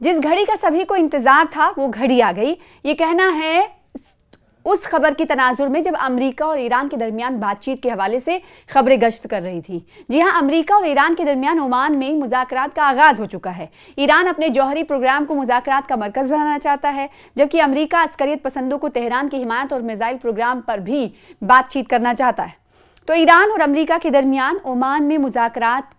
جس گھڑی کا سبھی کو انتظار تھا وہ گھڑی آ گئی، یہ کہنا ہے اس خبر کی تناظر میں جب امریکہ اور ایران کے درمیان بات چیت کے حوالے سے خبریں گشت کر رہی تھی۔ جی ہاں، امریکہ اور ایران کے درمیان عمان میں مذاکرات کا آغاز ہو چکا ہے۔ ایران اپنے جوہری پروگرام کو مذاکرات کا مرکز بنانا چاہتا ہے، جبکہ امریکہ عسکریت پسندوں کو تہران کی حمایت اور میزائل پروگرام پر بھی بات چیت کرنا چاہتا ہے۔ تو ایران اور امریکہ کے درمیان عمان میں مذاکرات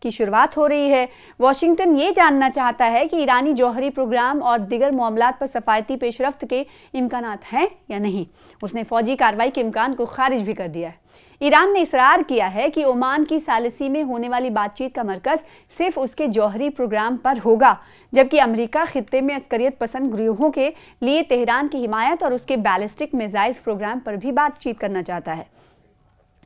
کی شروعات ہو رہی ہے۔ واشنگٹن یہ جاننا چاہتا ہے کہ ایرانی جوہری پروگرام اور دیگر معاملات پر سفارتی پیش رفت کے امکانات ہیں یا نہیں۔ اس نے فوجی کارروائی کے امکان کو خارج بھی کر دیا ہے۔ ایران نے اصرار کیا ہے کہ عمان کی ثالثی میں ہونے والی بات چیت کا مرکز صرف اس کے جوہری پروگرام پر ہوگا، جبکہ امریکہ خطے میں عسکریت پسند گروہوں کے لیے تہران کی حمایت اور اس کے بیلسٹک میزائلز پروگرام پر بھی بات چیت کرنا چاہتا ہے۔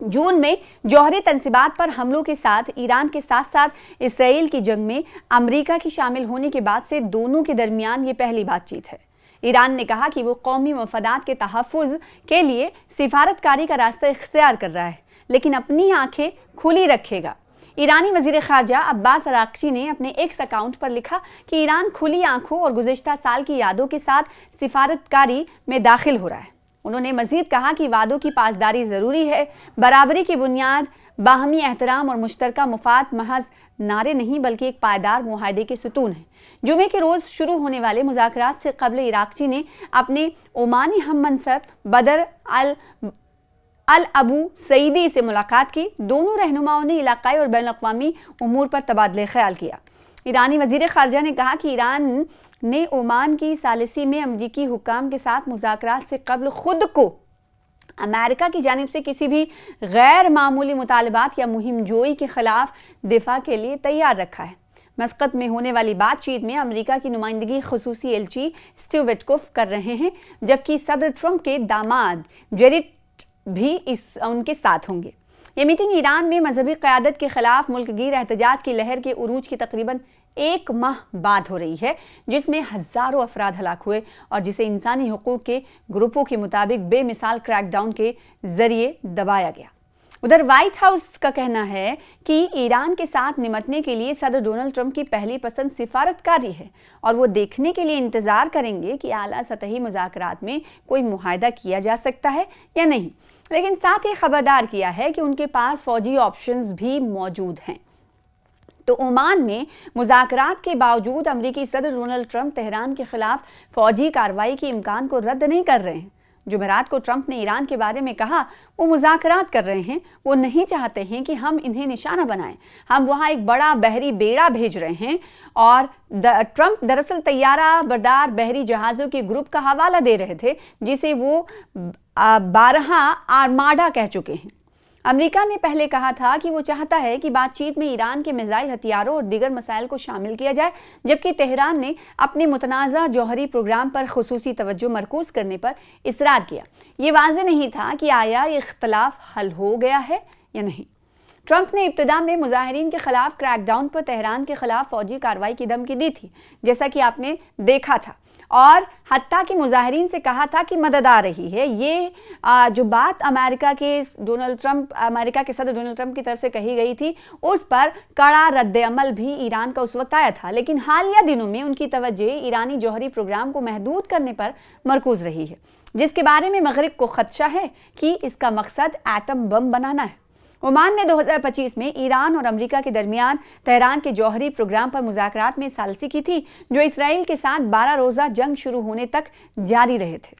جون میں جوہری تنصیبات پر حملوں کے ساتھ ایران کے ساتھ ساتھ اسرائیل کی جنگ میں امریکہ کی شامل ہونے کے بعد سے دونوں کے درمیان یہ پہلی بات چیت ہے۔ ایران نے کہا کہ وہ قومی مفادات کے تحفظ کے لیے سفارتکاری کا راستہ اختیار کر رہا ہے، لیکن اپنی آنکھیں کھلی رکھے گا۔ ایرانی وزیر خارجہ عباس اراغچی نے اپنے ایکس اکاؤنٹ پر لکھا کہ ایران کھلی آنکھوں اور گزشتہ سال کی یادوں کے ساتھ سفارتکاری میں داخل ہو رہا ہے۔ انہوں نے مزید کہا کہ وعدوں کی پاسداری ضروری ہے۔ برابری کی بنیاد باہمی احترام اور مشترکہ مفاد محض نعرے نہیں بلکہ ایک پائیدار معاہدے کے ستون ہیں۔ جمعے کے روز شروع ہونے والے مذاکرات سے قبل اراغچی نے اپنے عمانی ہم منصب بدر الابو سعیدی سے ملاقات کی۔ دونوں رہنماؤں نے علاقائی اور بین الاقوامی امور پر تبادلہ خیال کیا۔ ایرانی وزیر خارجہ نے کہا کہ ایران نے عمان کی ثالثی میں امریکی حکام کے ساتھ مذاکرات سے قبل خود کو امریکہ کی جانب سے کسی بھی غیر معمولی مطالبات یا مہم جوئی کے خلاف دفاع کے لیے تیار رکھا ہے۔ مسقط میں ہونے والی بات چیت میں امریکہ کی نمائندگی خصوصی ایلچی اسٹیو وٹکوف کر رہے ہیں، جبکہ صدر ٹرمپ کے داماد جیریڈ بھی ان کے ساتھ ہوں گے۔ یہ میٹنگ ایران میں مذہبی قیادت کے خلاف ملک گیر احتجاج کی لہر کے عروج کی تقریباً ایک ماہ بعد ہو رہی ہے، جس میں ہزاروں افراد ہلاک ہوئے اور جسے انسانی حقوق کے گروپوں کے مطابق بے مثال کریک ڈاؤن کے ذریعے دبایا گیا۔ ادھر وائٹ ہاؤس کا کہنا ہے کہ ایران کے ساتھ نمٹنے کے لیے صدر ڈونلڈ ٹرمپ کی پہلی پسند سفارتکاری ہے اور وہ دیکھنے کے لیے انتظار کریں گے کہ اعلیٰ سطحی مذاکرات میں کوئی معاہدہ کیا جا سکتا ہے یا نہیں، لیکن ساتھ ہی خبردار کیا ہے کہ ان کے پاس فوجی آپشنز بھی موجود ہیں۔ تو عمان میں مذاکرات کے باوجود امریکی صدر ڈونلڈ ٹرمپ تہران کے خلاف فوجی کارروائی کے امکان کو رد نہیں کر رہے ہیں۔ جمعرات کو ٹرمپ نے ایران کے بارے میں کہا وہ مذاکرات کر رہے ہیں، وہ نہیں چاہتے ہیں کہ ہم انہیں نشانہ بنائیں، ہم وہاں ایک بڑا بحری بیڑا بھیج رہے ہیں۔ اور ٹرمپ دراصل طیارہ بردار بحری جہازوں کے گروپ کا حوالہ دے رہے تھے جسے وہ 12 آرماڈا کہہ چکے ہیں۔ امریکہ نے پہلے کہا تھا کہ وہ چاہتا ہے کہ بات چیت میں ایران کے میزائل ہتھیاروں اور دیگر مسائل کو شامل کیا جائے، جبکہ تہران نے اپنے متنازع جوہری پروگرام پر خصوصی توجہ مرکوز کرنے پر اصرار کیا۔ یہ واضح نہیں تھا کہ آیا یہ اختلاف حل ہو گیا ہے یا نہیں۔ ٹرمپ نے ابتدا میں مظاہرین کے خلاف کریک ڈاؤن پر تہران کے خلاف فوجی کارروائی کی دھمکی دی تھی، جیسا کہ آپ نے دیکھا تھا، اور حتیٰ کہ مظاہرین سے کہا تھا کہ مدد آ رہی ہے۔ یہ جو بات امریکہ کے صدر ڈونلڈ ٹرمپ کی طرف سے کہی گئی تھی، اس پر کڑا رد عمل بھی ایران کا اس وقت آیا تھا، لیکن حالیہ دنوں میں ان کی توجہ ایرانی جوہری پروگرام کو محدود کرنے پر مرکوز رہی ہے، جس کے بارے میں مغرب کو خدشہ ہے کہ اس کا مقصد ایٹم بم بنانا ہے۔ عمان نے 2025 میں ایران اور امریکہ کے درمیان تہران کے جوہری پروگرام پر مذاکرات میں ثالثی کی تھی، جو اسرائیل کے ساتھ 12 روزہ جنگ شروع ہونے تک جاری رہے تھے۔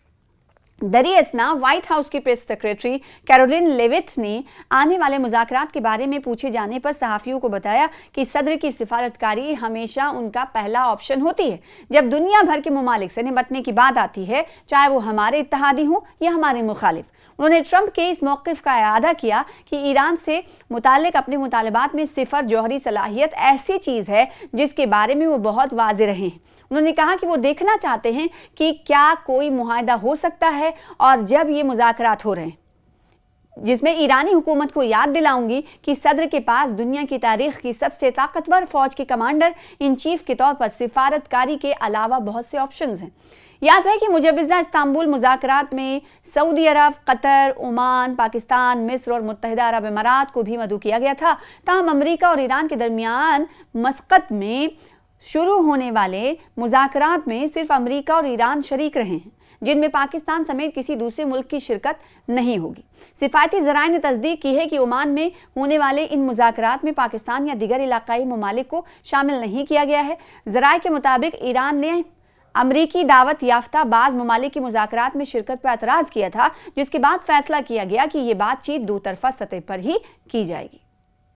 دری اثنا وائٹ ہاؤس کی پریس سیکریٹری کیرولین لیوٹ نے آنے والے مذاکرات کے بارے میں پوچھے جانے پر صحافیوں کو بتایا کہ صدر کی سفارتکاری ہمیشہ ان کا پہلا آپشن ہوتی ہے جب دنیا بھر کے ممالک سے نمٹنے کی بات آتی ہے، چاہے وہ ہمارے اتحادی ہوں یا ہمارے مخالف۔ انہوں نے ٹرمپ کے اس موقف کا اعادہ کیا کہ ایران سے متعلق اپنے مطالبات میں صفر جوہری صلاحیت ایسی چیز ہے جس کے بارے میں وہ بہت واضح رہے ہیں۔ انہوں نے کہا کہ وہ دیکھنا چاہتے ہیں کہ کیا کوئی معاہدہ ہو سکتا ہے، اور جب یہ مذاکرات ہو رہے ہیں جس میں ایرانی حکومت کو یاد دلاؤں گی کہ صدر کے پاس دنیا کی تاریخ کی سب سے طاقتور فوج کے کمانڈر ان چیف کے طور پر سفارتکاری کے علاوہ بہت سے آپشنز ہیں۔ یاد ہے کہ مجوزہ استنبول مذاکرات میں سعودی عرب، قطر، عمان، پاکستان، مصر اور متحدہ عرب امارات کو بھی مدعو کیا گیا تھا، تاہم امریکہ اور ایران کے درمیان مسقط میں شروع ہونے والے مذاکرات میں صرف امریکہ اور ایران شریک رہے ہیں، جن میں پاکستان سمیت کسی دوسرے ملک کی شرکت نہیں ہوگی۔ سفارتی ذرائع نے تصدیق کی ہے کہ عمان میں ہونے والے ان مذاکرات میں پاکستان یا دیگر علاقائی ممالک کو شامل نہیں کیا گیا ہے۔ ذرائع کے مطابق ایران نے امریکی دعوت یافتہ بعض ممالک کی مذاکرات میں شرکت پر اعتراض کیا تھا، جس کے بعد فیصلہ کیا گیا کہ یہ بات چیت دو طرفہ سطح پر ہی کی جائے گی۔